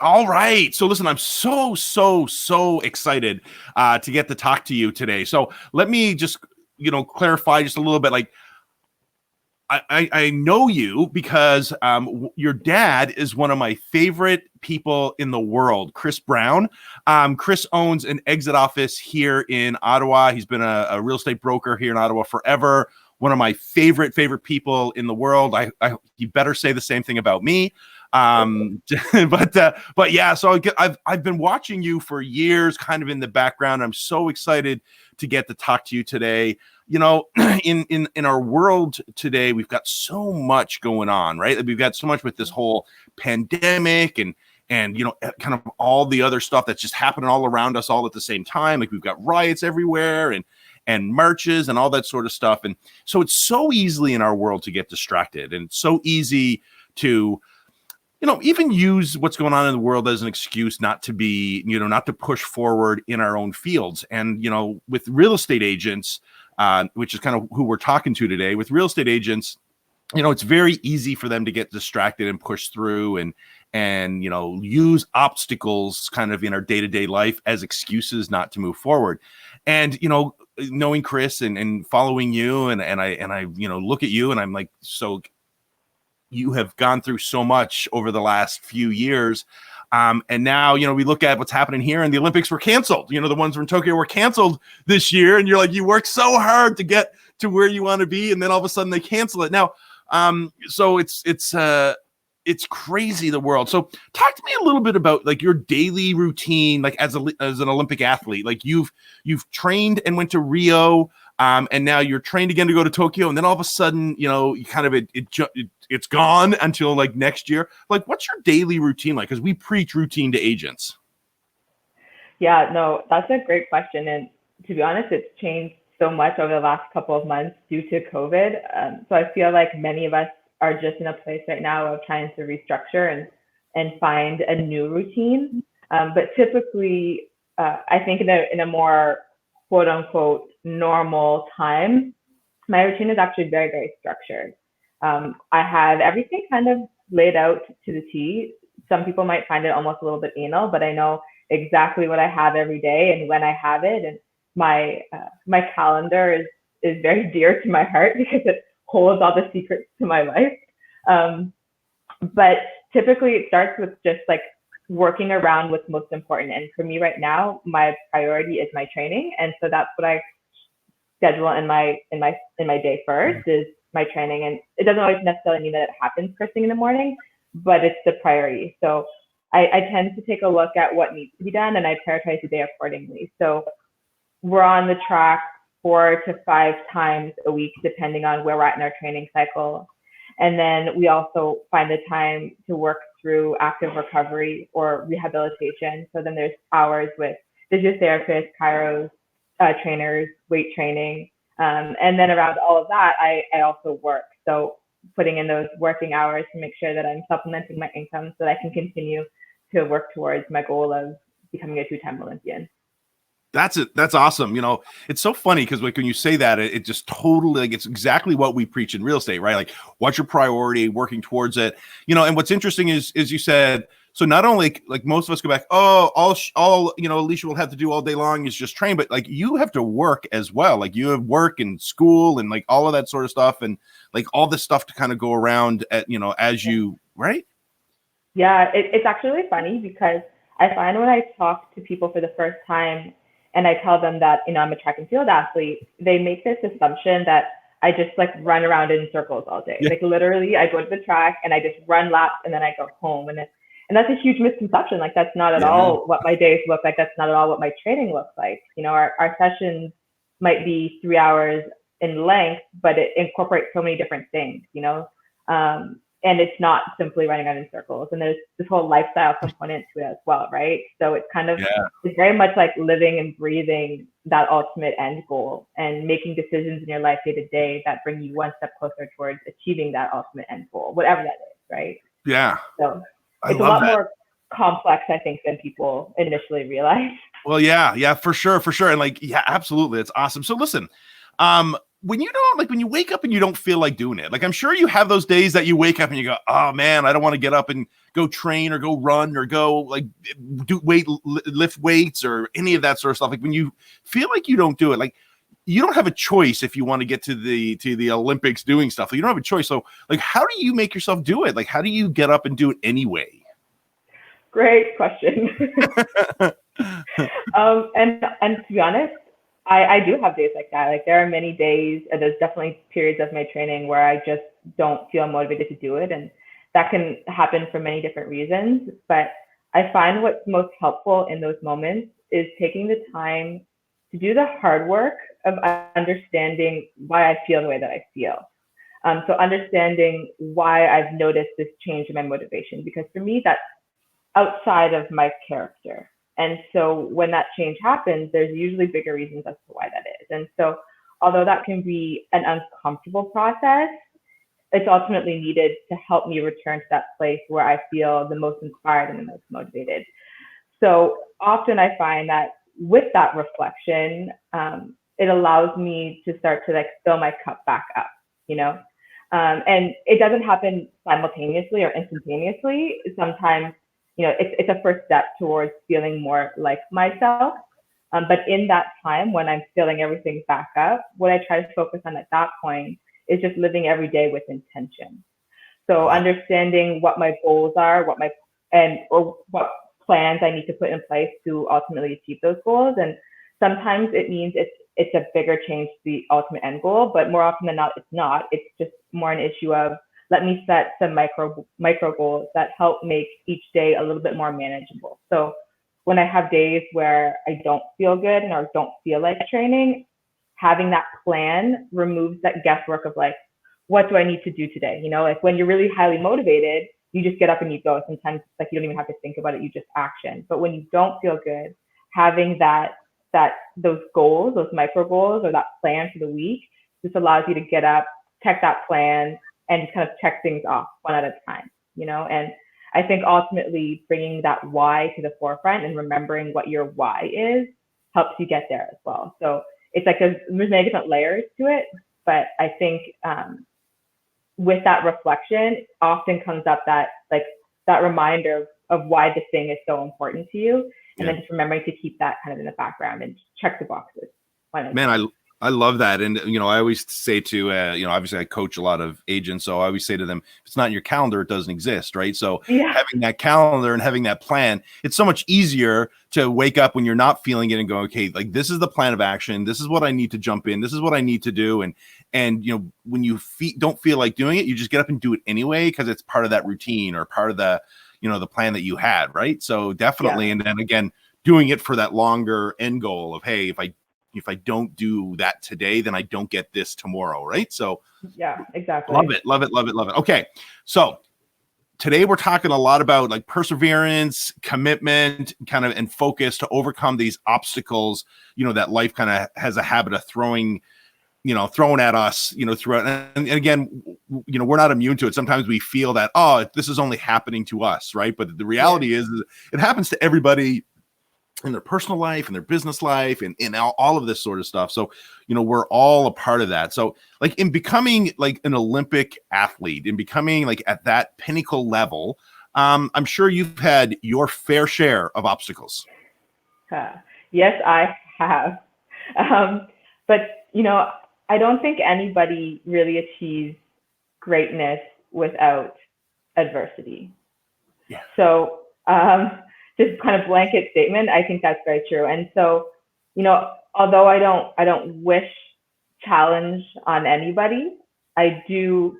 All right. So listen, I'm so excited to get to talk to you today. So let me just, clarify just a little bit. Like, I know you because your dad is one of my favorite people in the world, Chris Brown. Chris owns an exit office here in Ottawa. He's been a real estate broker here in Ottawa forever. One of my favorite people in the world. You better say the same thing about me. But yeah, so I've been watching you for years, kind of in the background. I'm so excited to get to talk to you today. In our world today, we've got so much going on, right? We've got so much with this whole pandemic and kind of all the other stuff that's just happening all around us all at the same time. Like we've got riots everywhere and marches and all that sort of stuff. And so it's so easily in our world to get distracted, and it's so easy to even use what's going on in the world as an excuse not to be, not to push forward in our own fields. And, with real estate agents, which is kind of who we're talking to today, with real estate agents, it's very easy for them to get distracted and push through and use obstacles kind of in our day-to-day life as excuses not to move forward. And, knowing Chris and following you and I look at you and I'm like, so you have gone through so much over the last few years. And now, we look at what's happening here, and the Olympics were canceled. The ones from Tokyo were canceled this year. And you're like, you worked so hard to get to where you want to be. And then all of a sudden they cancel it. Now, so it's crazy, the world. So talk to me a little bit about like your daily routine, like as an Olympic athlete. Like you've trained and went to Rio. And now you're trained again to go to Tokyo, and then all of a sudden, you kind of it's gone until like next year. Like, what's your daily routine like? Because we preach routine to agents. Yeah, no, that's a great question. And to be honest, it's changed so much over the last couple of months due to COVID. So I feel like many of us are just in a place right now of trying to restructure and find a new routine. But typically, I think in a more quote unquote normal time, my routine is actually very, very structured. I have everything kind of laid out to the T. Some people might find it almost a little bit anal, but I know exactly what I have every day and when I have it. And my calendar is very dear to my heart because it holds all the secrets to my life. But typically it starts with just like working around what's most important. And for me right now, my priority is my training. And so that's what I schedule in my day first is my training. And it doesn't always necessarily mean that it happens first thing in the morning, but it's the priority. So I tend to take a look at what needs to be done and I prioritize the day accordingly. So we're on the track 4 to 5 times a week, depending on where we're at in our training cycle. And then we also find the time to work through active recovery or rehabilitation. So then there's hours with physiotherapists, chiros, trainers, weight training. And then around all of that, I also work. So putting in those working hours to make sure that I'm supplementing my income so that I can continue to work towards my goal of becoming a 2-time Olympian. That's it. That's awesome. It's so funny because like when you say that, it just totally like it's exactly what we preach in real estate, right? Like what's your priority, working towards it, and what's interesting is you said, so not only like most of us go back, oh, all Alicia will have to do all day long is just train, but like you have to work as well. Like you have work and school and like all of that sort of stuff and like all this stuff to kind of go around at, as you, right? Yeah, it's actually funny because I find when I talk to people for the first time and I tell them that, I'm a track and field athlete, they make this assumption that I just like run around in circles all day. Yeah. Like literally I go to the track and I just run laps and then I go home. And that's a huge misconception. Like that's not at all what my days look like. That's not at all what my training looks like. Our sessions might be 3 hours in length, but it incorporates so many different things, and it's not simply running around in circles. And there's this whole lifestyle component to it as well, right? So it's kind of, it's very much like living and breathing that ultimate end goal and making decisions in your life day to day that bring you one step closer towards achieving that ultimate end goal, whatever that is, right? Yeah. So it's a lot more complex, I think, than people initially realize. Well, yeah, for sure. And like, yeah, absolutely. It's awesome. So listen, when you don't, like, when you wake up and you don't feel like doing it, like, I'm sure you have those days that you wake up and you go, oh man, I don't want to get up and go train or go run or go like lift weights or any of that sort of stuff. Like when you feel like you don't do it, like you don't have a choice if you want to get to the Olympics doing stuff. Like, you don't have a choice. So like, how do you make yourself do it? Like, how do you get up and do it anyway? Great question. And to be honest, I do have days like that. Like there are many days, there's definitely periods of my training where I just don't feel motivated to do it. And that can happen for many different reasons. But I find what's most helpful in those moments is taking the time to do the hard work of understanding why I feel the way that I feel. So understanding why I've noticed this change in my motivation, because for me, that's outside of my character. And so when that change happens, there's usually bigger reasons as to why that is. And so although that can be an uncomfortable process, it's ultimately needed to help me return to that place where I feel the most inspired and the most motivated. So often I find that with that reflection, it allows me to start to like fill my cup back up, you know? And it doesn't happen simultaneously or instantaneously. Sometimes, you know, it's a first step towards feeling more like myself. But in that time when I'm filling everything back up, what I try to focus on at that point is just living every day with intention. So understanding what my goals are, or what plans I need to put in place to ultimately achieve those goals. And sometimes it means it's a bigger change to the ultimate end goal, but more often than not, it's not. It's just more an issue of, let me set some micro goals that help make each day a little bit more manageable. So when I have days where I don't feel good and or don't feel like training, having that plan removes that guesswork of like, what do I need to do today? You know, like when you're really highly motivated, you just get up and you go. Sometimes it's like you don't even have to think about it, you just action. But when you don't feel good, having those goals, those micro goals, or that plan for the week just allows you to get up, check that plan, and just kind of check things off one at a time, you know? And I think ultimately bringing that why to the forefront and remembering what your why is helps you get there as well. So it's like there's many different layers to it, but I think with that reflection often comes up that reminder of why this thing is so important to you. And then just remembering to keep that kind of in the background and check the boxes. Man, I love that. And, you know, I always say to, you know, obviously I coach a lot of agents. So I always say to them, if it's not in your calendar, it doesn't exist. Right. So having that calendar and having that plan, it's so much easier to wake up when you're not feeling it and go, okay, like this is the plan of action. This is what I need to jump in. This is what I need to do. And, you know, when you don't feel like doing it, you just get up and do it anyway, because it's part of that routine or part of the, you know, the plan that you had. Right. So definitely. And then again, doing it for that longer end goal of, hey, if I don't do that today, then I don't get this tomorrow, right? So yeah, exactly. Love it, love it, love it, love it. Okay, so today we're talking a lot about like perseverance, commitment, kind of, and focus to overcome these obstacles, you know, that life kind of has a habit of throwing at us, you know, throughout. And again, you know, we're not immune to it. Sometimes we feel that, oh, this is only happening to us, right? But the reality is it happens to everybody in their personal life and their business life and in all of this sort of stuff. So, you know, we're all a part of that. So like in becoming like an Olympic athlete, in becoming like at that pinnacle level, I'm sure you've had your fair share of obstacles. Yes, I have. But, you know, I don't think anybody really achieves greatness without adversity. Yeah. So, just kind of blanket statement, I think that's very true. And so, you know, although I don't wish challenge on anybody, I do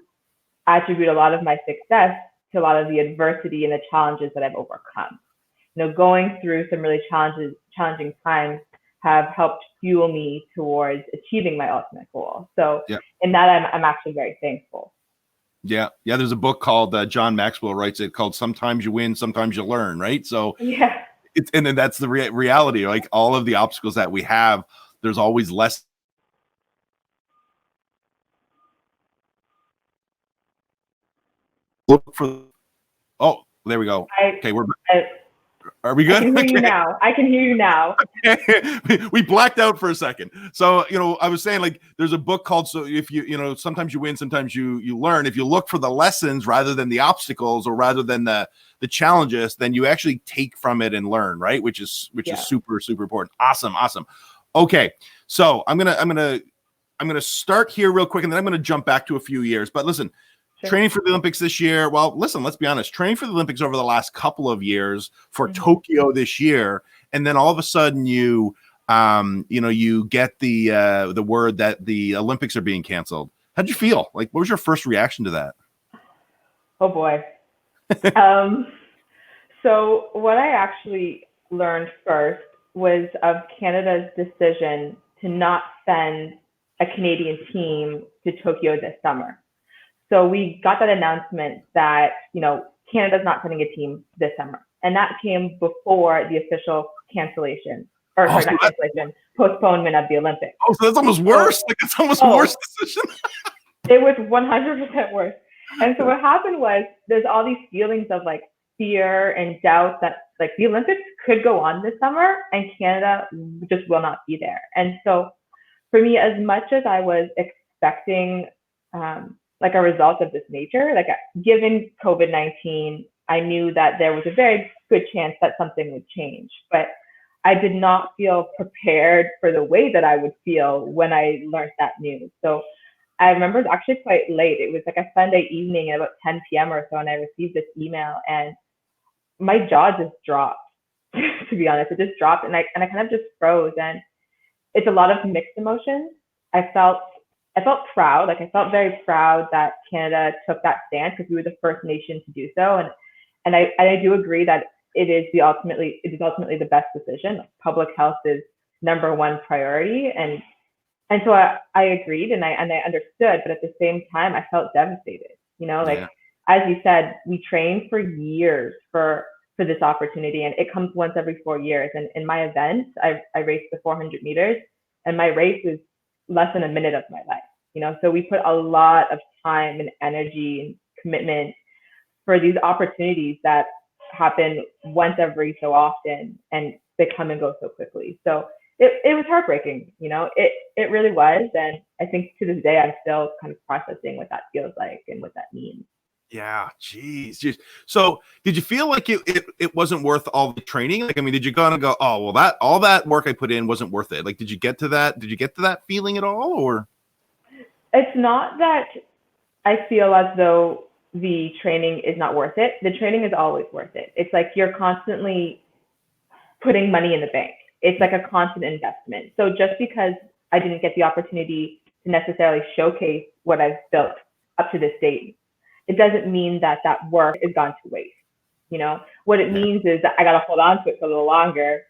attribute a lot of my success to a lot of the adversity and the challenges that I've overcome. You know, going through some really challenging times have helped fuel me towards achieving my ultimate goal. So in that, I'm actually very thankful. Yeah. There's a book called John Maxwell writes it called "Sometimes You Win, Sometimes You Learn." Right. So and then that's the reality. Like all of the obstacles that we have, there's always less. Look for. Oh, there we go. Okay, we're. Are we I good? can hear you now. I can hear you now. We blacked out for a second. So, I was saying, like, there's a book called, so if sometimes you win, sometimes you learn. If you look for the lessons rather than the obstacles, or rather than the challenges, then you actually take from it and learn, right? Which is super, super important. Awesome. Okay. So I'm gonna start here real quick, and then I'm gonna jump back to a few years. But listen, training for the Olympics this year. Well, listen, let's be honest. Training for the Olympics over the last couple of years, for Tokyo this year, and then all of a sudden you get the word that the Olympics are being canceled. How'd you feel? Like, what was your first reaction to that? Oh boy. So what I actually learned first was of Canada's decision to not send a Canadian team to Tokyo this summer. So we got that announcement that, Canada's not sending a team this summer. And that came before the official cancellation, or sorry, not cancellation, postponement of the Olympics. Oh, so that's almost worse. Like, it's almost worse decision. It was 100% worse. And so what happened was, there's all these feelings of like fear and doubt that like the Olympics could go on this summer and Canada just will not be there. And so for me, as much as I was expecting like a result of this nature, like given COVID-19, I knew that there was a very good chance that something would change, but I did not feel prepared for the way that I would feel when I learned that news. So I remember it was actually quite late. It was like a Sunday evening at about 10 p.m. or so, and I received this email, and my jaw just dropped. To be honest, it just dropped, and I kind of just froze. And it's a lot of mixed emotions. I felt proud. Like, I felt very proud that Canada took that stance, because we were the first nation to do so. And I do agree that it is ultimately the best decision. Like, public health is number one priority. And so I agreed, and I understood, but at the same time, I felt devastated. As you said, we trained for years for this opportunity, and it comes once every 4 years. And in my event, I raced the 400 meters, and my race was less than a minute of my life. So we put a lot of time and energy and commitment for these opportunities that happen once every so often, and they come and go so quickly. So it was heartbreaking, it really was. And I think to this day, I'm still kind of processing what that feels like and what that means. Yeah, geez. So did you feel like it wasn't worth all the training? Like, I mean, did you kind of go, oh, well, that all that work I put in wasn't worth it? Like, did you get to that feeling at all, or? It's not that I feel as though the training is not worth it. The training is always worth it. It's like you're constantly putting money in the bank. It's like a constant investment. So just because I didn't get the opportunity to necessarily showcase what I've built up to this date, it doesn't mean that work is gone to waste. What it means is that I got to hold on to it for a little longer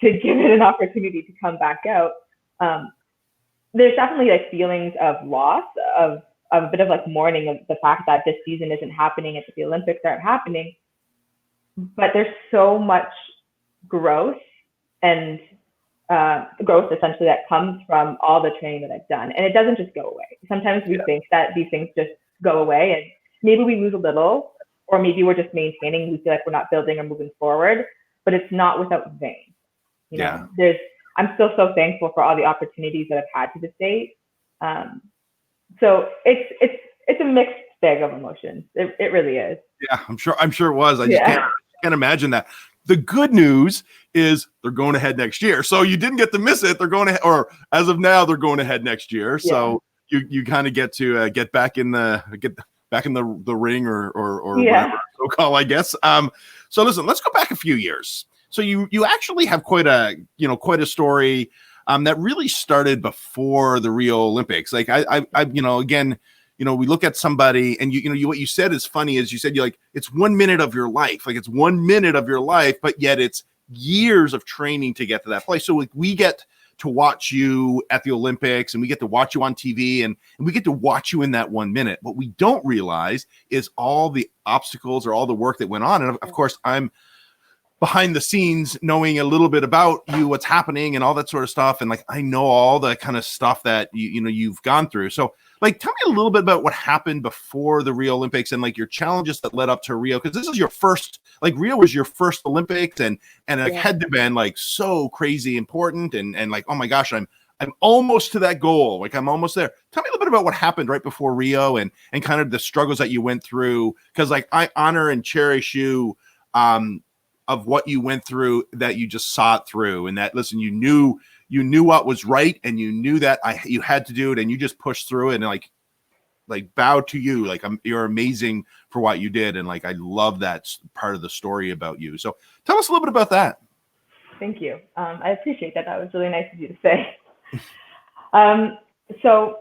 to give it an opportunity to come back out. There's definitely like feelings of loss, of a bit of like mourning of the fact that this season isn't happening and that the Olympics aren't happening. But there's so much growth and growth essentially that comes from all the training that I've done. And it doesn't just go away. Sometimes we think that these things just go away, and maybe we lose a little, or maybe we're just maintaining. We feel like we're not building or moving forward, but it's not without vein. I'm still so thankful for all the opportunities that I've had to this date. So it's a mixed bag of emotions. It really is. Yeah, I'm sure it was. I just can't imagine that. The good news is they're going ahead next year. So you didn't get to miss it. They're going to, or as of now, they're going ahead next year. So you kind of get to get back in the ring or whatever so call, I guess. So listen, let's go back a few years. So you actually have quite a story that really started before the Rio Olympics. Like we look at somebody, and what you said is funny. Is you said it's 1 minute of your life, like it's 1 minute of your life, but yet it's years of training to get to that place. So like, we get to watch you at the Olympics, and we get to watch you on TV, and we get to watch you in that 1 minute. What we don't realize is all the obstacles or all the work that went on. And of course, I'm behind the scenes, knowing a little bit about you, what's happening and all that sort of stuff. And like, I know all the kind of stuff that you've gone through. So like, tell me a little bit about what happened before the Rio Olympics and like your challenges that led up to Rio. Cause this is your first, like Rio was your first Olympics and it had to been like so crazy important and like, oh my gosh, I'm almost to that goal. Like I'm almost there. Tell me a little bit about what happened right before Rio and kind of the struggles that you went through. Cause like I honor and cherish you, of what you went through, that you just saw it through, and that, listen, you knew what was right, and you knew that you had to do it, and you just pushed through it, and like bow to you. Like you're amazing for what you did. And like, I love that part of the story about you. So tell us a little bit about that. Thank you. I appreciate that. That was really nice of you to say. So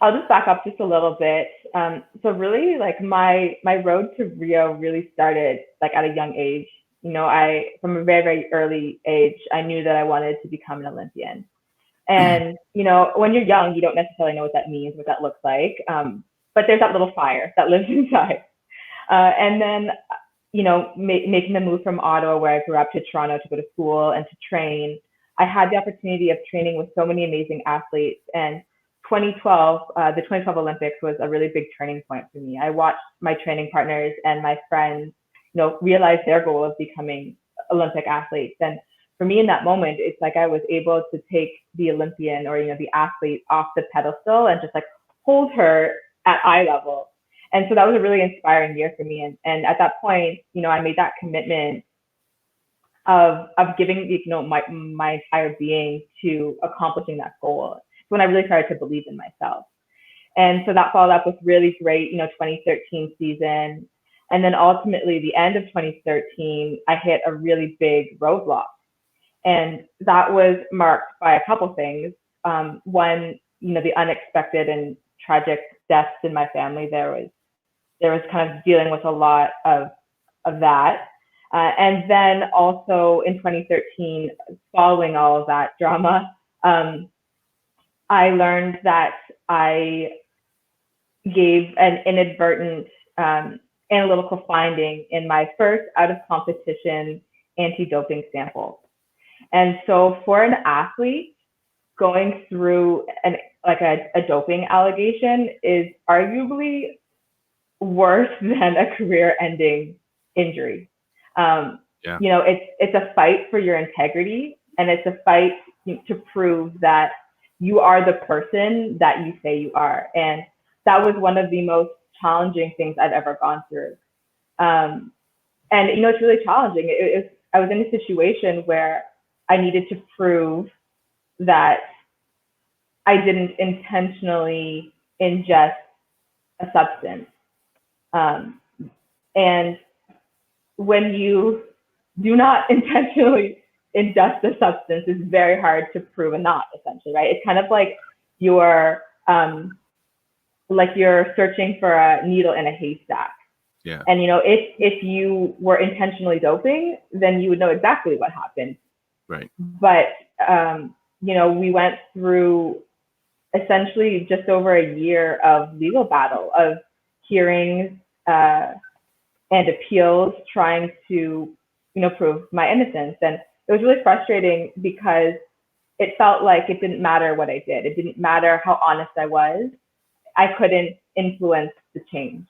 I'll just back up just a little bit. So really like my road to Rio really started like at a young age. From a very, very early age, I knew that I wanted to become an Olympian. And, when you're young, you don't necessarily know what that means, what that looks like. But there's that little fire that lives inside. And then, making the move from Ottawa, where I grew up, to Toronto to go to school and to train, I had the opportunity of training with so many amazing athletes. And 2012, the 2012 Olympics was a really big turning point for me. I watched my training partners and my friends, realize their goal of becoming Olympic athletes. And for me in that moment, it's like I was able to take the Olympian or, the athlete off the pedestal and just like hold her at eye level. And so that was a really inspiring year for me. And at that point, I made that commitment of giving, my entire being to accomplishing that goal. It's when I really started to believe in myself. And so that followed up with really great, 2013 season. And then ultimately the end of 2013, I hit a really big roadblock. And that was marked by a couple things. One, the unexpected and tragic deaths in my family. There was kind of dealing with a lot of that. And then also in 2013, following all of that drama, I learned that I gave an inadvertent analytical finding in my first out of competition anti-doping sample. And so for an athlete, going through a doping allegation is arguably worse than a career-ending injury. It's a fight for your integrity, and it's a fight to prove that you are the person that you say you are. And that was one of the most challenging things I've ever gone through. And it's really challenging. I was in a situation where I needed to prove that I didn't intentionally ingest a substance. And when you do not intentionally ingest a substance, it's very hard to prove a not, essentially, right? It's kind of like you're searching for a needle in a haystack. Yeah. And if you were intentionally doping, then you would know exactly what happened. Right. But we went through essentially just over a year of legal battle, of hearings and appeals, trying to prove my innocence. And it was really frustrating because it felt like it didn't matter what I did. It didn't matter how honest I was. I couldn't influence the change.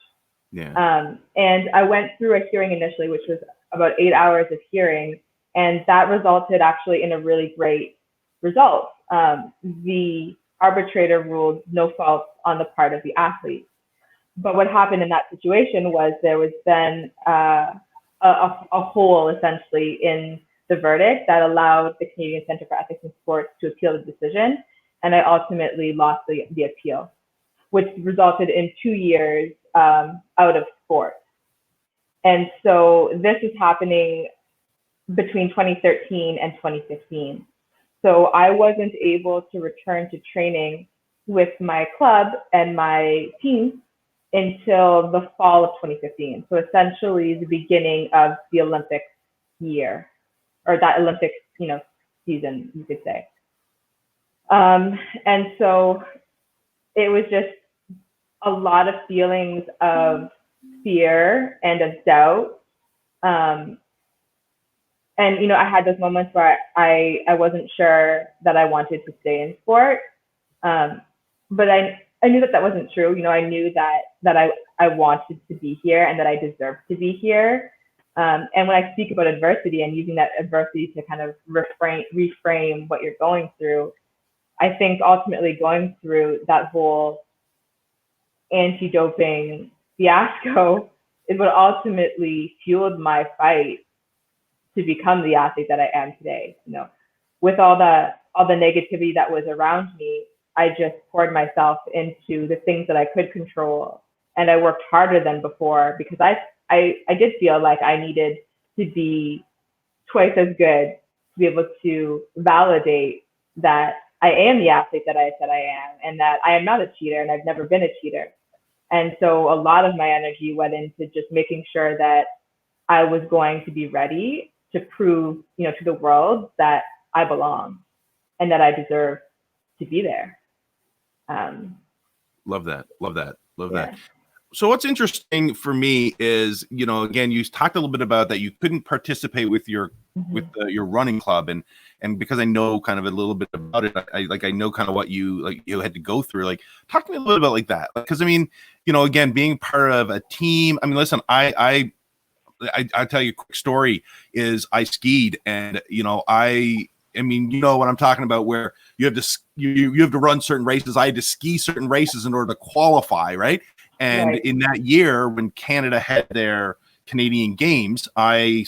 Yeah. And I went through a hearing initially, which was about 8 hours of hearing, and that resulted actually in a really great result. The arbitrator ruled no fault on the part of the athlete. But what happened in that situation was there was then a hole essentially in the verdict that allowed the Canadian Centre for Ethics in Sports to appeal the decision, and I ultimately lost the appeal, which resulted in 2 years out of sport. And so this is happening between 2013 and 2015. So I wasn't able to return to training with my club and my team until the fall of 2015. So essentially the beginning of the Olympic year, or that Olympic, season, you could say. And so it was just a lot of feelings of fear and of doubt. And, I had those moments where I wasn't sure that I wanted to stay in sport. But I knew that wasn't true. I knew that I wanted to be here and that I deserved to be here. And when I speak about adversity and using that adversity to kind of reframe what you're going through, I think ultimately going through that whole anti-doping fiasco is what ultimately fueled my fight to become the athlete that I am today. With all the negativity that was around me, I just poured myself into the things that I could control, and I worked harder than before because I did feel like I needed to be twice as good to be able to validate that I am the athlete that I said I am, and that I am not a cheater, and I've never been a cheater. And so a lot of my energy went into just making sure that I was going to be ready to prove, to the world that I belong and that I deserve to be there. Love that. Yeah. So what's interesting for me is, again, you talked a little bit about that you couldn't participate with your your running club, and because I know kind of a little bit about it, I know kind of what you had to go through. Like, talk to me a little bit about that, because I mean, again, being part of a team. I mean, listen, I tell you a quick story is I skied, and I mean, what I'm talking about, where you have to you have to run certain races. I had to ski certain races in order to qualify, right? And Right. in that year, when Canada had their Canadian Games, I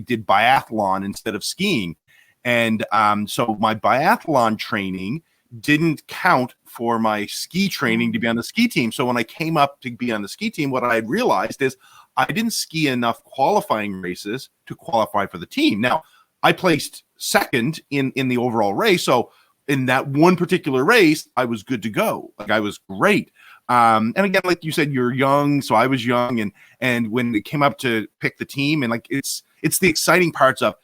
did biathlon instead of skiing, and so my biathlon training didn't count for my ski training to be on the ski team. So when I came up to be on the ski team, what I had realized is I didn't ski enough qualifying races to qualify for the team. Now, I placed second in the overall race. So in that one particular race, I was good to go. Like, I was great. And again, like you said, you're young, so I was young, and when it came up to pick the team, and like it's the exciting parts of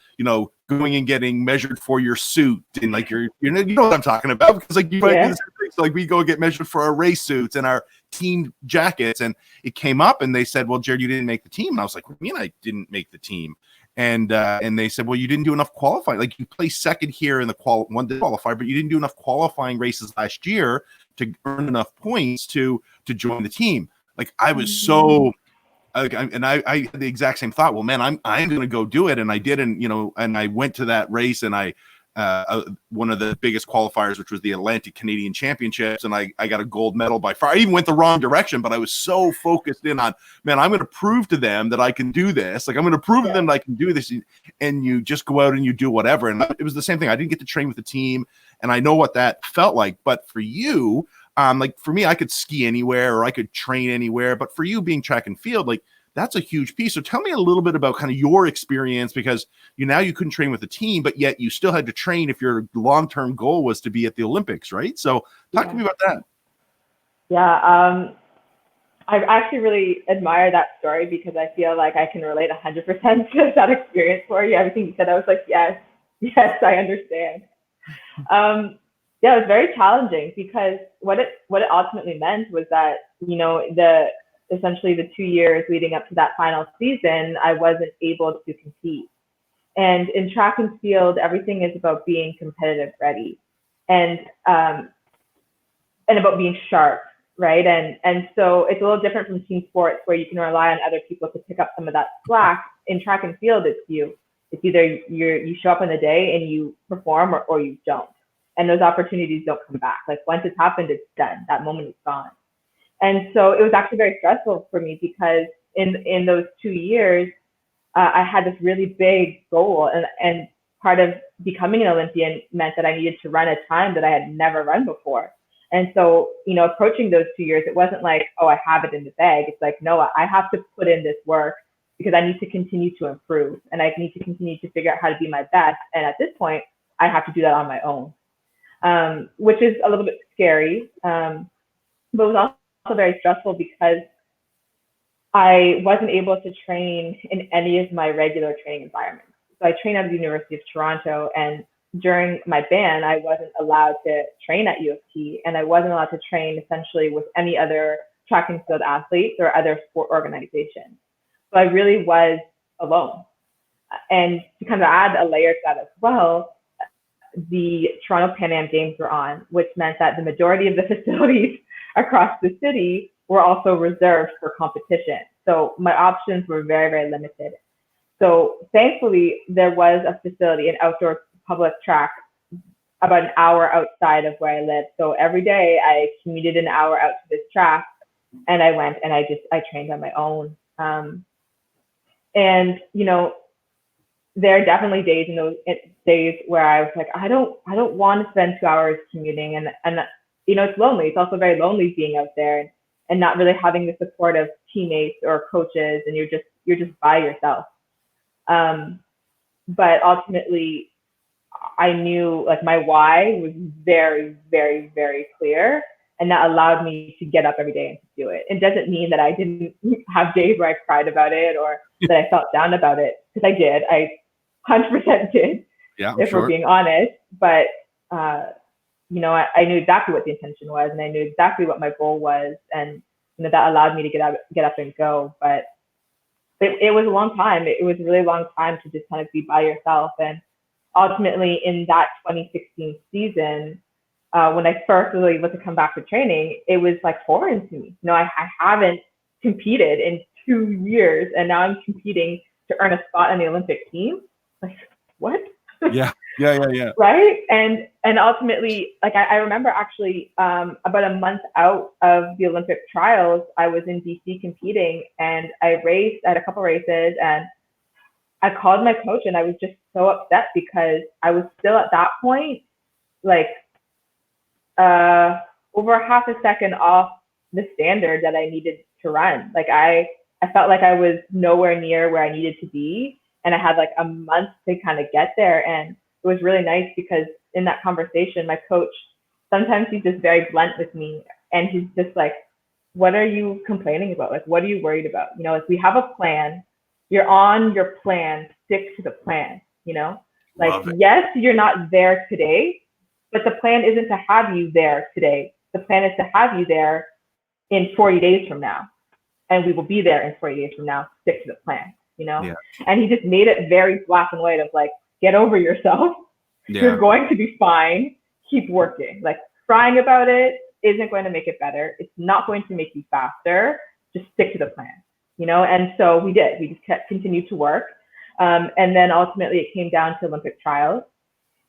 going and getting measured for your suit, and like you know what I'm talking about, because like you might do the same thing. So like we go get measured for our race suits and our team jackets, and it came up and they said, well, Jared, you didn't make the team. And I was like, what do you mean I didn't make the team? And they said, well, you didn't do enough qualifying. Like, you placed second here in the one to qualify, but you didn't do enough qualifying races last year to earn enough points to join the team. Like, I was so, and I had the exact same thought. Well, man, I'm going to go do it, and I did, and and I went to that race, and I one of the biggest qualifiers, which was the Atlantic Canadian Championships, and I got a gold medal by far. I even went the wrong direction, but I was so focused in on, man, I'm going to prove to them that I can do this. Like, I'm going to prove to them that I can do this. And you just go out and you do whatever. And it was the same thing. I didn't get to train with the team, and I know what that felt like. But for you, like for me, I could ski anywhere or I could train anywhere. But for you, being track and field, like, that's a huge piece. So tell me a little bit about kind of your experience, because you couldn't train with the team, but yet you still had to train if your long-term goal was to be at the Olympics, right? So talk to me about that. Yeah. I actually really admire that story because I feel like I can relate 100% to that experience for you. Everything you said, I was like, yes, I understand. Yeah, it was very challenging because what it ultimately meant was that, essentially the 2 years leading up to that final season, I wasn't able to compete. And in track and field, everything is about being competitive ready and about being sharp, right? And so it's a little different from team sports where you can rely on other people to pick up some of that slack. In track and field, it's you. It's either you show up on the day and you perform or you don't. And those opportunities don't come back. Like, once it's happened, it's done. That moment is gone. And so it was actually very stressful for me because in those 2 years, I had this really big goal, and part of becoming an Olympian meant that I needed to run a time that I had never run before. And so, approaching those 2 years, it wasn't like, oh, I have it in the bag. It's like, no, I have to put in this work because I need to continue to improve, and I need to continue to figure out how to be my best. And at this point, I have to do that on my own, which is a little bit scary, but it was also very stressful because I wasn't able to train in any of my regular training environments. So I trained at the University of Toronto, and during my ban, I wasn't allowed to train at U of T, and I wasn't allowed to train essentially with any other track and field athletes or other sport organizations. So I really was alone. And to kind of add a layer to that as well, the Toronto Pan Am Games were on, which meant that the majority of the facilities across the city were also reserved for competition. So my options were very, very limited. So thankfully, there was a facility, an outdoor public track, about an hour outside of where I lived. So every day I commuted an hour out to this track, and I went and I trained on my own. And there are definitely days in those days where I was like, I don't want to spend 2 hours commuting, and it's lonely. It's also very lonely being out there and not really having the support of teammates or coaches, and you're just by yourself. But ultimately, I knew like my why was very, very, very clear, and that allowed me to get up every day and to do it. It doesn't mean that I didn't have days where I cried about it or that I felt down about it, because I did. I 100% did, if we're being honest. But I knew exactly what the intention was, and I knew exactly what my goal was, and that allowed me to get up and go. But it was a long time. It was a really long time to just kind of be by yourself. And ultimately, in that 2016 season, when I first was able to come back to training, it was like foreign to me. I haven't competed in 2 years, and now I'm competing to earn a spot on the Olympic team. Like, what? Yeah. Right. And ultimately, like I remember actually about a month out of the Olympic trials, I was in DC competing, and I had a couple races, and I called my coach, and I was just so upset because I was still at that point, like over half a second off the standard that I needed to run. Like I felt like I was nowhere near where I needed to be, and I had like a month to kind of get there. And it was really nice because in that conversation, my coach, sometimes he's just very blunt with me, and he's just like, what are you complaining about? Like, what are you worried about? If we have a plan, you're on your plan, stick to the plan, like, yes, you're not there today, but the plan isn't to have you there today. The plan is to have you there in 40 days from now, and we will be there in 40 days from now. Stick to the plan, Yeah. And he just made it very black and white of like, get over yourself. Yeah. You're going to be fine. Keep working. Like, crying about it isn't going to make it better. It's not going to make you faster. Just stick to the plan, And so we did. We just continued to work. And then ultimately it came down to Olympic trials.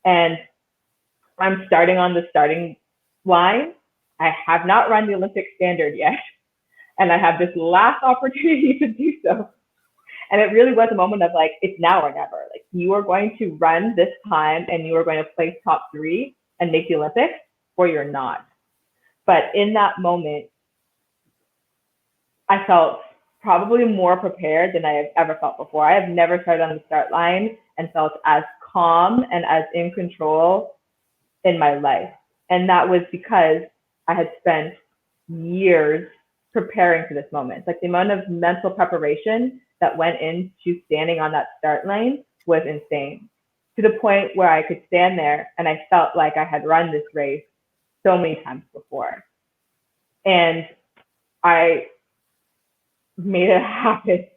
And I'm starting on the starting line. I have not run the Olympic standard yet. And I have this last opportunity to do so. And it really was a moment of like, it's now or never. Like, you are going to run this time, and you are going to place top 3 and make the Olympics, or you're not. But in that moment, I felt probably more prepared than I have ever felt before. I have never started on the start line and felt as calm and as in control in my life. And that was because I had spent years preparing for this moment. Like, the amount of mental preparation that went into standing on that start line was insane, to the point where I could stand there and I felt like I had run this race so many times before. And I made it happen.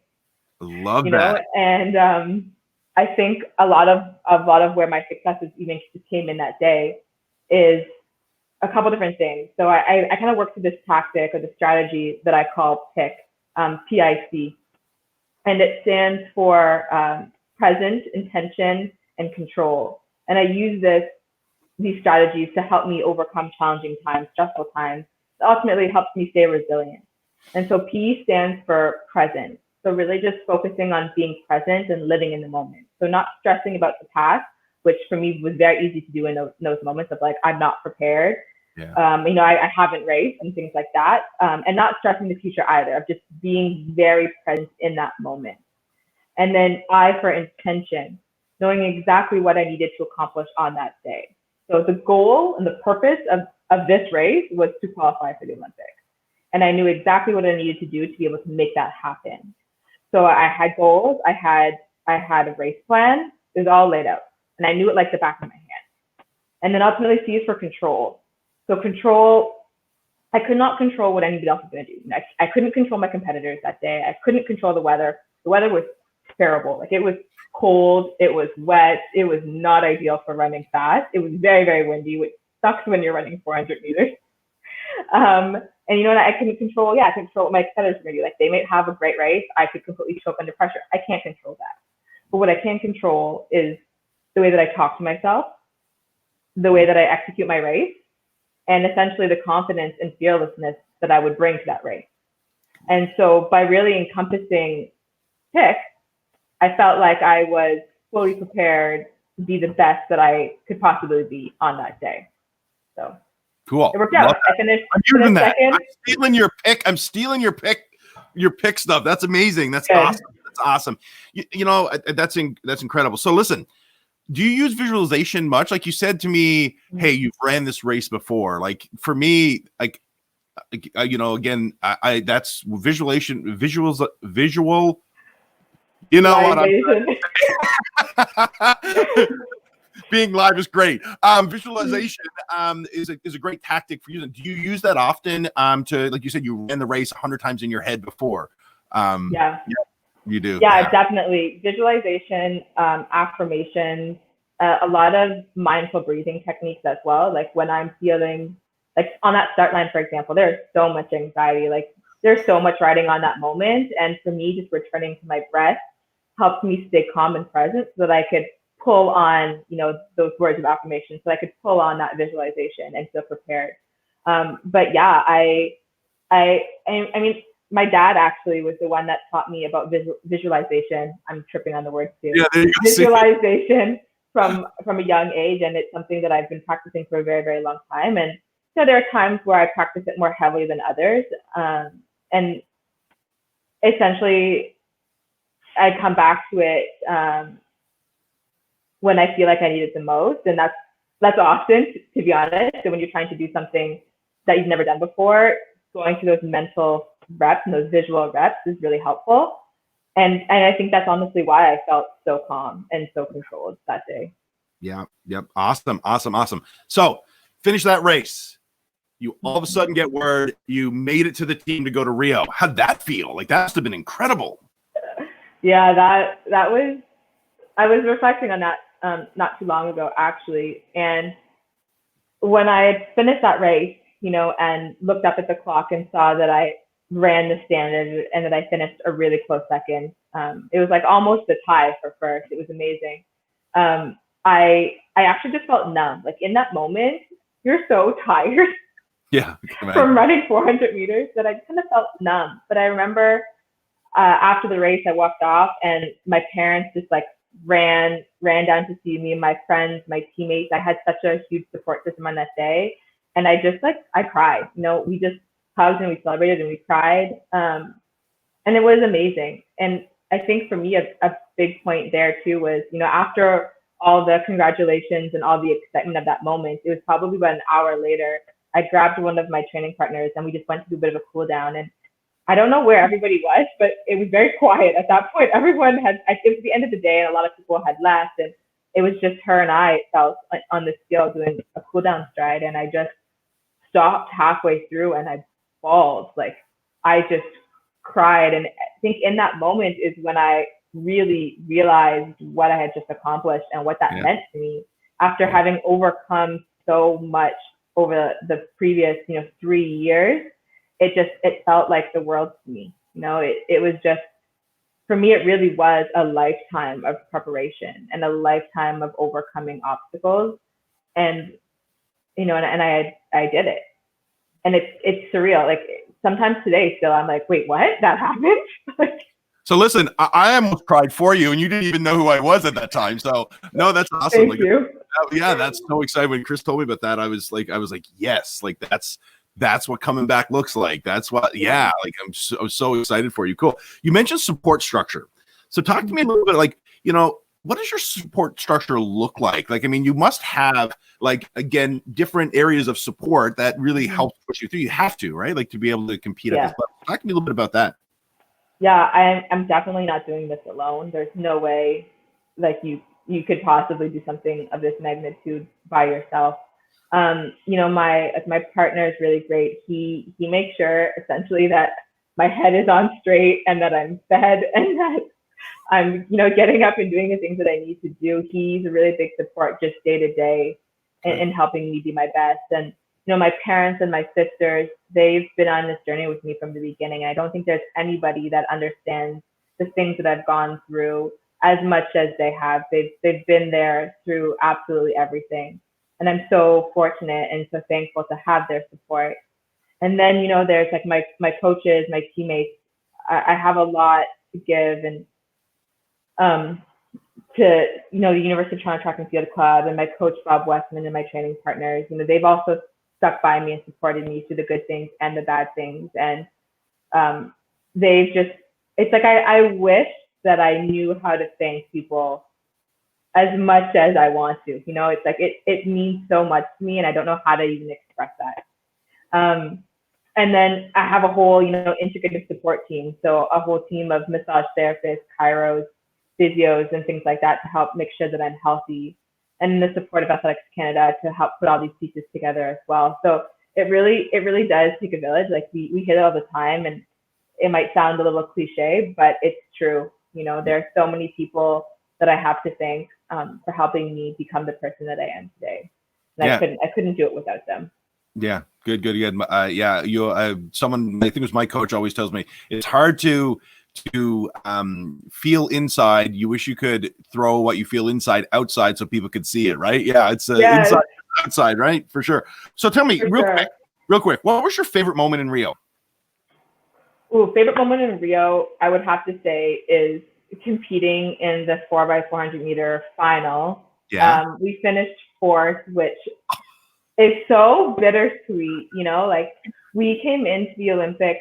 Love that. And I think a lot of where my successes even came in that day is a couple different things. So I kind of worked through this tactic or the strategy that I call PIC, PIC. And it stands for present, intention, and control. And I use these strategies to help me overcome challenging times, stressful times. It ultimately helps me stay resilient. And so P stands for present. So really just focusing on being present and living in the moment. So not stressing about the past, which for me was very easy to do in those moments of like, I'm not prepared. Yeah. I haven't raced and things like that. And not stressing the future either, of just being very present in that moment. And then I for intention, knowing exactly what I needed to accomplish on that day. So the goal and the purpose of this race was to qualify for the Olympics. And I knew exactly what I needed to do to be able to make that happen. So I had goals, I had a race plan, it was all laid out. And I knew it like the back of my hand. And then ultimately C is for control. So control, I could not control what anybody else was going to do. I couldn't control my competitors that day. I couldn't control the weather. The weather was terrible. Like it was cold, it was wet, it was not ideal for running fast. It was very, very windy, which sucks when you're running 400 meters. And you know what I can control? Yeah, I can control what my competitors are going to do. Like they might have a great race. I could completely show up under pressure. I can't control that. But what I can control is the way that I talk to myself, the way that I execute my race, and essentially the confidence and fearlessness that I would bring to that race. And so by really encompassing PIC, I felt like I was fully prepared to be the best that I could possibly be on that day. So cool. It worked out. I finished second. I'm stealing your pick. I'm stealing your pick stuff. That's amazing. That's awesome. That's awesome. You know, that's incredible. So listen, do you use visualization much? Like you said to me, hey, you've ran this race before. Like for me, like, you know, again, I that's visual, you know what I'm being live is great. Visualization is a great tactic for using. Do you use that often to, like you said, you ran the race 100 times in your head before? Yeah, you do. Yeah, definitely. Visualization, affirmations, a lot of mindful breathing techniques as well. Like when I'm feeling like on that start line, for example, there's so much anxiety. Like there's so much riding on that moment. And for me, just returning to my breath helps me stay calm and present so that I could pull on, you know, those words of affirmation, so I could pull on that visualization and feel prepared. But yeah, I mean, my dad actually was the one that taught me about visualization. I'm tripping on the words too. Yeah, there you go. Visualization from a young age, and it's something that I've been practicing for a very, very long time. And so there are times where I practice it more heavily than others, and essentially I come back to it when I feel like I need it the most, and that's often, to be honest. So when you're trying to do something that you've never done before, going through those mental reps and those visual reps is really helpful. And I think that's honestly why I felt so calm and so controlled that day. Yeah. Yep. Awesome. So finish that race. You all of a sudden get word you made it to the team to go to Rio. How'd that feel? Like that must have been incredible. Yeah, that was, I was reflecting on that not too long ago, actually. And when I had finished that race, you know, and looked up at the clock and saw that I ran the standard and that I finished a really close second, it was like almost a tie for first. It was amazing. I actually just felt numb. Like in that moment, you're so tired from running 400 meters that I kind of felt numb. But I remember after the race, I walked off and my parents just like ran down to see me and my friends, my teammates. I had such a huge support system on that day. And I just I cried, you know, we just hugged and we celebrated and we cried. And it was amazing. And I think for me, a big point there too was, you know, after all the congratulations and all the excitement of that moment, it was probably about an hour later, I grabbed one of my training partners and we just went to do a bit of a cool down. And I don't know where everybody was, but it was very quiet at that point. Everyone had, it was the end of the day and a lot of people had left, and it was just her and I felt on the scale doing a cool down stride. And I just stopped halfway through and I bawled. Like I just cried. And I think in that moment is when I really realized what I had just accomplished and what that meant to me after having overcome so much over the previous, you know, 3 years. It felt like the world to me. You know, it was just, for me, it really was a lifetime of preparation and a lifetime of overcoming obstacles. And, you know, and I did it. And it's surreal. Like sometimes today still, I'm like, wait, what? That happened? So listen, I almost cried for you and you didn't even know who I was at that time. So no, that's awesome. Thank you. Yeah, that's so exciting. When Chris told me about that, I was like, yes, like that's what coming back looks like. That's what, like I'm so excited for you. Cool. You mentioned support structure. So talk to me a little bit, like, you know, what does your support structure look like? Like, I mean, you must have, like, again, different areas of support that really help push you through. You have to, right? Like to be able to compete at this level. Talk to me a little bit about that. Yeah, I'm definitely not doing this alone. There's no way like you could possibly do something of this magnitude by yourself. You know, my partner is really great. He makes sure essentially that my head is on straight and that I'm fed and that I'm, getting up and doing the things that I need to do. He's a really big support just day to day in helping me be my best. And, my parents and my sisters, they've been on this journey with me from the beginning. I don't think there's anybody that understands the things that I've gone through as much as they have. They've been there through absolutely everything. And I'm so fortunate and so thankful to have their support. And then, there's like my coaches, my teammates. I have a lot to give, and to, the University of Toronto Track and Field Club and my coach, Bob Westman, and my training partners, they've also stuck by me and supported me through the good things and the bad things. And it's like, I wish that I knew how to thank people as much as I want to, it's like, it means so much to me, and I don't know how to even express that. And then I have a whole, integrative support team. So a whole team of massage therapists, chiros, physios, and things like that to help make sure that I'm healthy, and the support of Athletics Canada to help put all these pieces together as well. So it really does take a village. Like we hit it all the time, and it might sound a little cliche, but it's true. There are so many people that I have to thank for helping me become the person that I am today. And I couldn't do it without them. Yeah. Good. Someone, I think it was my coach, always tells me it's hard to feel inside. You wish you could throw what you feel inside outside so people could see it, right? Yeah, it's inside, outside, right? For sure. So tell me real quick, what was your favorite moment in Rio? Ooh, favorite moment in Rio, I would have to say, is competing in the 4x400 meter final. Yeah. We finished fourth, which is so bittersweet. Like we came into the Olympics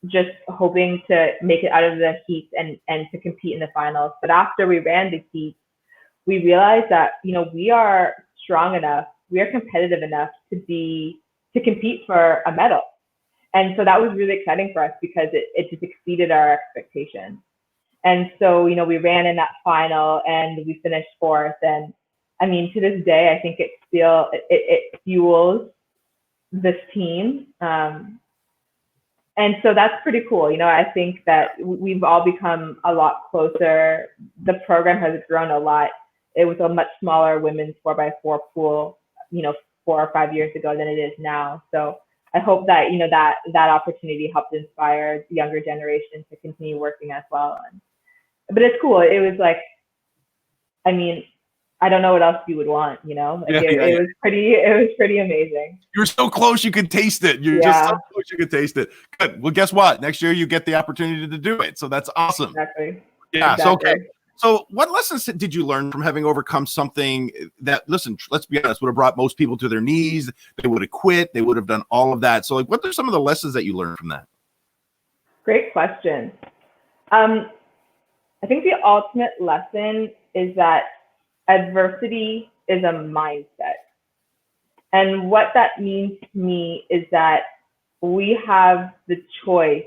just hoping to make it out of the heats and to compete in the finals. But after we ran the heats, we realized that, we are strong enough, we are competitive enough to compete for a medal. And so that was really exciting for us because it just exceeded our expectations. And so, we ran in that final and we finished fourth. And I mean, to this day, I think it fuels this team. And so that's pretty cool. I think that we've all become a lot closer. The program has grown a lot. It was a much smaller women's 4x4 pool, 4 or 5 years ago than it is now. So I hope that, that opportunity helped inspire the younger generation to continue working as well. But it's cool. It was like, I mean, I don't know what else you would want, It was pretty amazing. You were so close you could taste it. You're just so close you could taste it. Good. Well, guess what? Next year you get the opportunity to do it. So that's awesome. Exactly. Yeah. Exactly. So okay. So what lessons did you learn from having overcome something that, listen, let's be honest, would have brought most people to their knees? They would have quit. They would have done all of that. So like, what are some of the lessons that you learned from that? Great question. I think the ultimate lesson is that adversity is a mindset. And what that means to me is that we have the choice.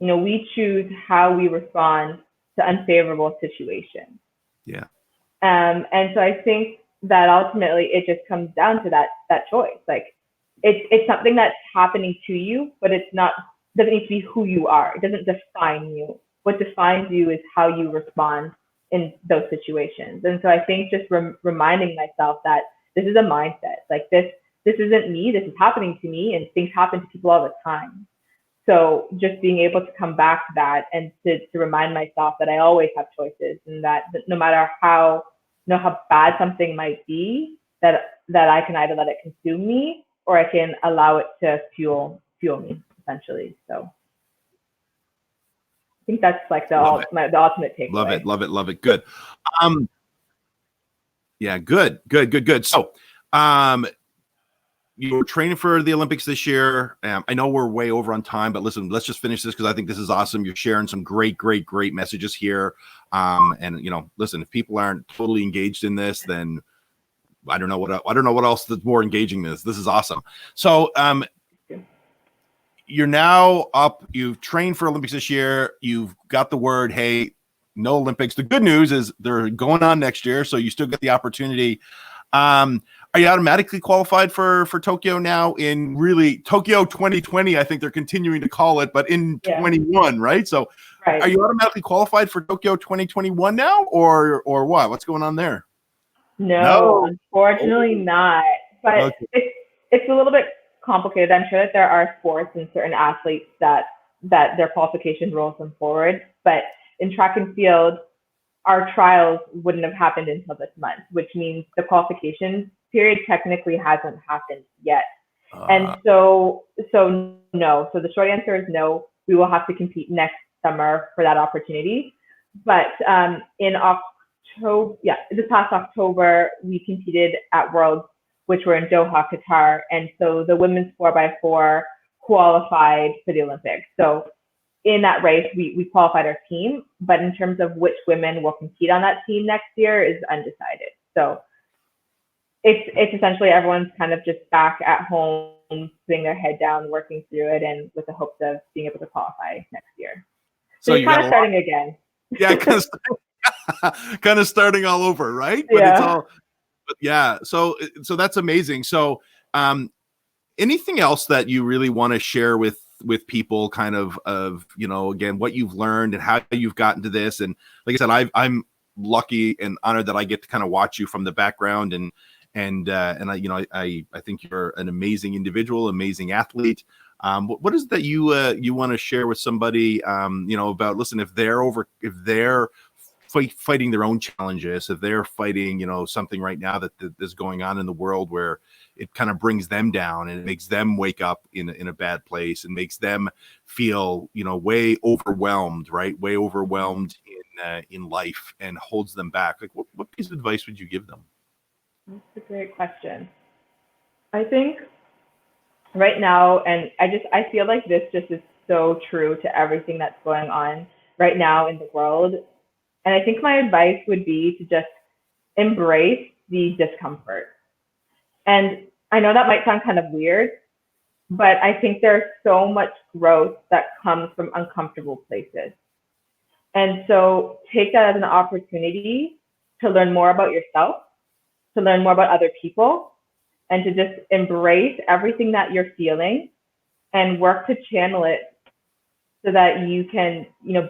We choose how we respond to unfavorable situations. Yeah. And so I think that ultimately it just comes down to that choice. Like it's something that's happening to you, but doesn't need to be who you are. It doesn't define you. What defines you is how you respond in those situations. And so I think just reminding myself that this is a mindset. Like this isn't me, this is happening to me, and things happen to people all the time. So just being able to come back to that and to remind myself that I always have choices, and that no matter how bad something might be, that I can either let it consume me or I can allow it to fuel me, essentially. So I think that's like the ultimate takeaway. Love it. Good. Yeah, good. So, you were training for the Olympics this year. I know we're way over on time, but listen, let's just finish this because I think this is awesome. You're sharing some great messages here. And listen, if people aren't totally engaged in this, then I don't know what else that's more engaging than this. This is awesome. So, you're now up. You've trained for Olympics this year. You've got the word, hey, no Olympics. The good news is they're going on next year, so you still get the opportunity. Are you automatically qualified for Tokyo now? In really Tokyo 2020, I think they're continuing to call it, but in 21, right? So Right. Are you automatically qualified for Tokyo 2021 now, or what? What's going on there? No, No. unfortunately Oh, not. But okay. it's a little bit complicated. I'm sure that there are sports and certain athletes that their qualification rolls them forward. But in track and field, our trials wouldn't have happened until this month, which means the qualification period technically hasn't happened yet. Uh, And so no. So the short answer is no. We will have to compete next summer for that opportunity. But in October, yeah, this past October, we competed at Worlds, which were in Doha, Qatar, and so the women's 4x4 qualified for the Olympics. So in that race, we qualified our team, but in terms of which women will compete on that team next year is undecided. So it's essentially everyone's kind of just back at home, putting their head down, working through it, and with the hopes of being able to qualify next year. So so you're you got kind a of lot, starting again. yeah, kind of starting all over, right? But it's Yeah. all, but yeah. So that's amazing. So, anything else that you really want to share with people, kind of again, what you've learned and how you've gotten to this? And like I said, I'm lucky and honored that I get to kind of watch you from the background, and I think you're an amazing individual, amazing athlete. What is it that you want to share with somebody, about, listen, if they're fighting their own challenges, if they're fighting, something right now that is going on in the world where it kind of brings them down and it makes them wake up in a bad place and makes them feel, way overwhelmed, right? Way overwhelmed in life, and holds them back. Like, what piece of advice would you give them? That's a great question. I think right now, and I feel like this just is so true to everything that's going on right now in the world. And I think my advice would be to just embrace the discomfort. And I know that might sound kind of weird, but I think there's so much growth that comes from uncomfortable places. And so take that as an opportunity to learn more about yourself, to learn more about other people, and to just embrace everything that you're feeling and work to channel it so that you can,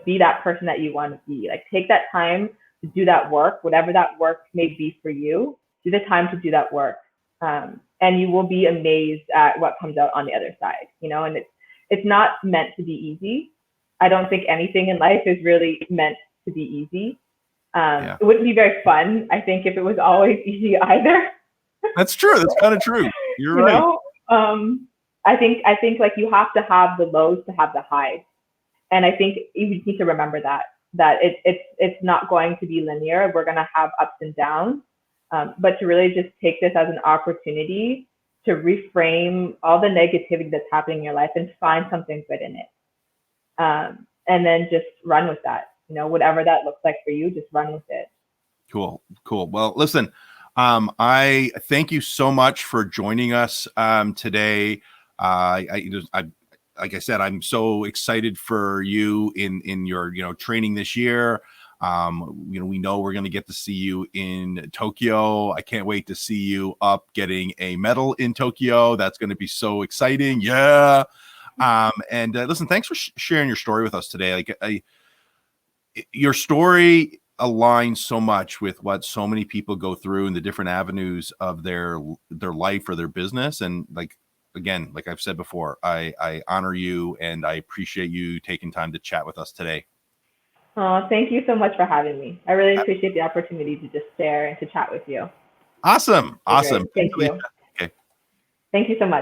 be that person that you want to be. Like, take that time to do that work, whatever that work may be for you. Do the time to do that work, and you will be amazed at what comes out on the other side. And it's not meant to be easy. I don't think anything in life is really meant to be easy. Yeah, It wouldn't be very fun, I think, if it was always easy either. that's true. That's kind of true. You're you right. know, I think like you have to have the lows to have the highs, and I think you need to remember that it's not going to be linear. We're going to have ups and downs, but to really just take this as an opportunity to reframe all the negativity that's happening in your life and find something good in it, and then just run with that. Whatever that looks like for you, just run with it. Cool. Well, listen, I thank you so much for joining us today. I like I said, I'm so excited for you in your training this year. We know we're going to get to see you in Tokyo. I can't wait to see you up getting a medal in Tokyo. That's going to be so exciting. Yeah. And listen, thanks for sharing your story with us today. Like, your story aligns so much with what so many people go through in the different avenues of their life or their business. And like, again, like I've said before, I honor you and I appreciate you taking time to chat with us today. Oh, thank you so much for having me. I really appreciate the opportunity to just share and to chat with you. Awesome. Okay, great. Awesome. Thank Thanks, Alicia. you. Okay. Thank you so much.